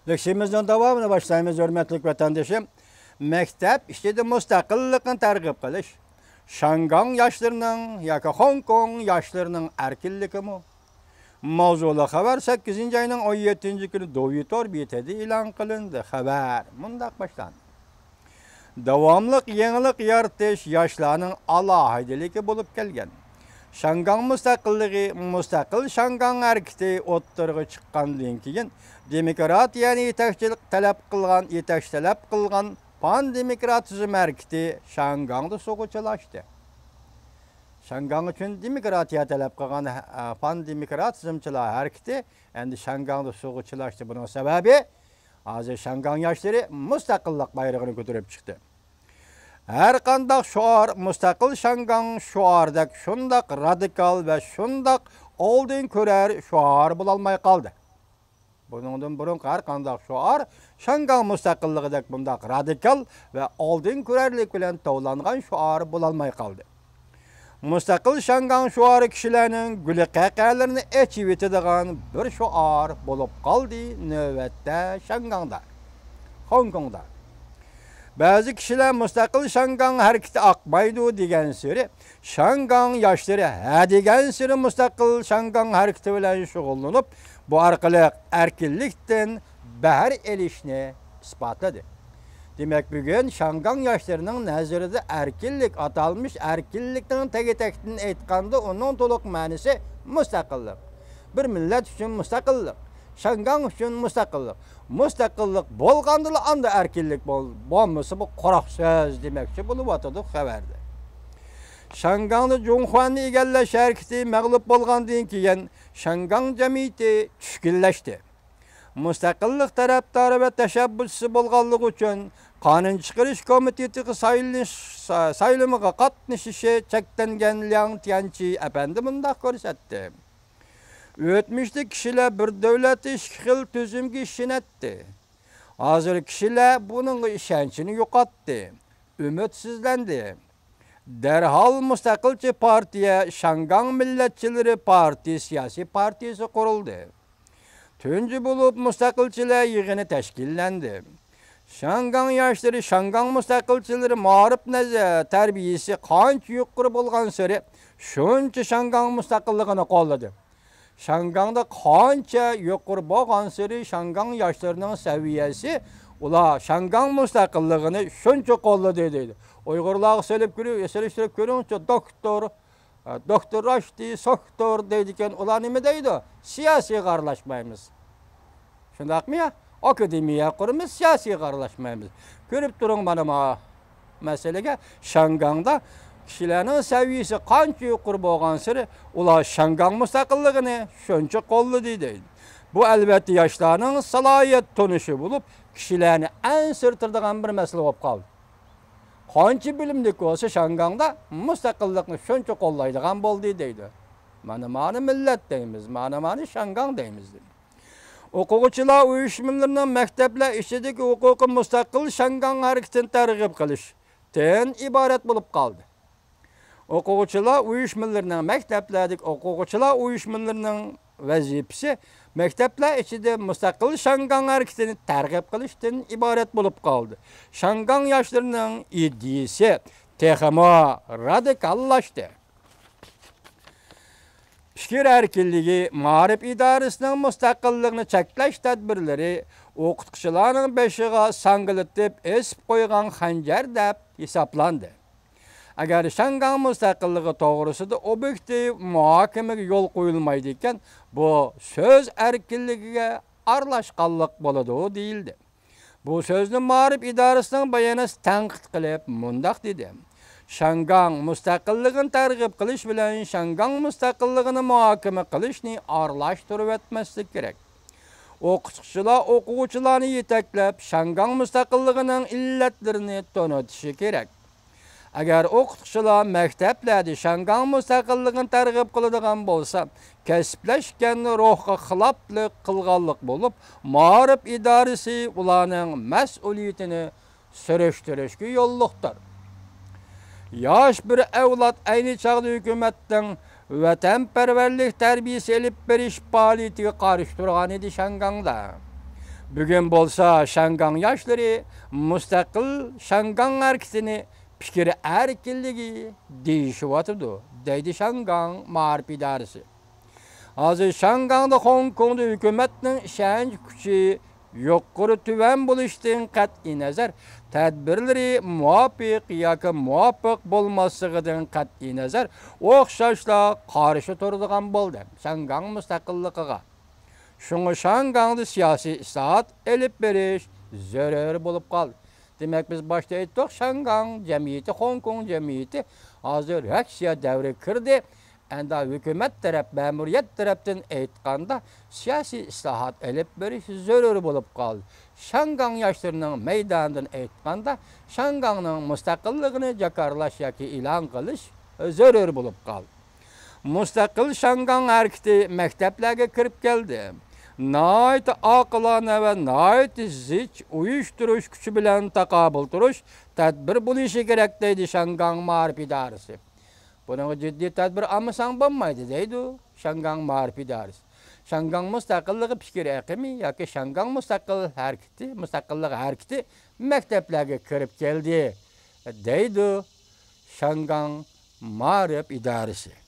Leksimizin devamını başlayımız hürmetlik vatandaşım. Mektep işte de müstakillikini tergip kılış. Şangan yaşlarının ya ki Hong Kong yaşlarının erkilliki mi? Mavzulu haber 8. ayının 17. günü Dovitor bitedi ilan kılındı. Haber mundak başlandı. Devamlık yenilik yaratış yaşlarının alahideliki bulup gelgen. Şangan müstakil Şangan hareketi otturga çıkkandan keyin demokratiyani yetakçilik talep kılgan pan demokratizm hareketi Şangan'da soğuçulaştı. Şangan için demokratiya talep kılgan pan demokratizmçılar hareketi endi Şangan'da soğuçulaştı. Bunun sebebi azı Şangan yaşları müstakillik bayrağını götürüp çıktı. Her kandak şuar, müstakil Şangan şuardak şundak radikal ve şundak oldun körer şuar bulalmay kaldı. Bunun burun her kandak şuar, Şangan müstakilliğidak bundak radikal ve oldun körerlik bilen tavlangan şuar bulalmay kaldı. Müstakil Şangan şuarı kişilerinin gülü qaqələrini eçivit edigan bir şuar bulup kaldı növbette Şangan'da, Hong Kong'da. Bazı kişiler müstakil Şangan hareketi akmaydı degen sürü, Şangan yaşları degen sürü müstakil Şangan hareketi bilen şugullanıp, bu arkalık erkillikten bahar elişini ispatladı. Demek bugün Şangan yaşlarının nazarında erkillik atalmış, erkillikten tegi-tekten etkandı, onun toluk manisi müstakillik. Bir millet için müstakillik. Şangan üçün müstakillik. Müstakillik bolgandılı anda erkillik bolması bu qorak söz demekçi bulup atadık xabarda. Şangan'da Cunhuan'ı egellaş hareketi mağlup bolgandan keyin Şangan cemiyeti tüşkilleşti. Müstakillik taraftarı ve teşebbüsü bolganlık üçün Kanun çıkarış komiteti sayılımıga katnışışı çektengen Liang Tianchi efendi mındak görsetti. Ötmüştü kişiler bir devleti şikil tüzümge işin etti. Hazır kişiler bunun işençini yokattı. Ümitsizlendi. Derhal müstakilçi partiye Şangan Milletçileri Parti siyasi partisi kuruldu. Tüncü bulup müstakilçiler yığını teşkillendi. Şangan yaşları, Şangan müstakilçileri mağrıp neze terbiyesi kanç yukarı bulgan sürü şunca Şangan müstakilliğini kolladı. Şangan'da kança yukarı bulgan sürü Şangan yaşlarının seviyesi ula Şangan müstakilliğini şunca kolladı dedi. Uygurlar söyleyip görüyorsa doktor Raşti, soktor deydiken ula ne deydi? Siyasi karlaşmayımız. Şundak mı ya? Akademiya kurumuz siyasi karlaşmayımız. Görüp durun bana meselege Şangan'da kişilerin seviyesi kança yukarı bolgan sürü ula Şangan müstakilliğini şunca kollu deydi. Bu elbette yaşlarının salayet tonuşu bulup kişilerini en sırtırdığın bir mesele olup kaldı. Kança bilimlik olsa Şangan'da müstakilliğini şunca kollaydıgan boldu deydi. Mana millet deyimiz, mana Şangan deyimiz. Okuguçılar uyuşmalarının mektepler işideki hukuku müstakil Şangan hareketini tergip kılış ten ibaret bulup kaldı. Okuguçılar uyuşmalarının mekteplerdeki okuguçılar uyuşmalarının vazifesi mektepler içinde müstakil Şangan hareketini tergip kılış ten ibaret bulup kaldı. Şangan yaşlarının iddiası tehama radikallaştı. Fikir erkinliği, Ma'rif idaresinin müstakilliğini çekleş tedbirleri, okutkuçuların beşiğe sangılıtıp esip koygan hancar dep hesaplandı. Eğer Şangan müstakilliği doğrusu da objektif muhakemeye yol koyulmaydıyken, bu söz erkinliğine arlaşkanlık boladığı değildi. Bu sözün Ma'rif idaresinin bayanası tenkit kılıp mundak dedi. Şangan müstakilliğini tergip kılış bilen Şangan müstakilliğini muhakeme kılışını arlaştırıp etmeslik gerek. Okuçular okuguçularını yeteklep Şangan müstakilliğinin illetlerini tanıtışı gerek. Eğer okuçular mekteplerde Şangan müstakilliğini tergip kılıdığın bolsa, kesipleşken ruhga xilaplık kılgallık bulup, Ma'rif idaresi ulanın mesuliyetini sürüştürüşkü yolluqtur. Yaş bir evlat aynı çağda hükümetten vatanperverlik terbiyesi elip beriş faaliyeti karıştırgan idi Şangan'da. Bugün bolsa Şangan yaşları müstakil Şangan hareketini fikri erkinligi deyişivatıdı. Deydi Şangan Mağrip İdaresi. Hazır Şangan'da Hong Kong'da hükümetinin şenç küçü yukarı tüven buluştuğun kat'i nazar tedbirleri muvafiq yoki muvafiq bo'lmasligidan qat'iy nazar o'xshashla qarshi turadigan bo'ldi Şangan mustaqilligiga. Şunu Şangan'da siyasi islohat elib berish zarur bo'lib qoldi. Demek biz başta aytdik Şangan cemiyeti, Hong Kong cemiyeti hazır reaksiya davri kirdi. Enda hükümet taraf, memuriyet taraftan aytganda siyasi islohat elib berish zarur bo'lib qoldi. Şangan yaşlarının meydanından aytganda Şangan'ın mustaqilligini jakarlash yoki e'lon qilish zarur bo'lib qoldi. Mustaqil Şangan hareketi maktablarga kirib keldi. Nait aqlana ve nait zich uyuşturuş gücü bilen takabül turuş tedbir buluşu gerek deydi Şangan Mağrip İdaresi. Bunun ciddi tedbir almasan bulmaydı deydi Şangan Mağrip İdaresi. Şangan müstakilliği fikir ekimi yoki Şangan müstakillik hareketi mekteplerge kirip geldi deydi Şangan Mağrip İdaresi.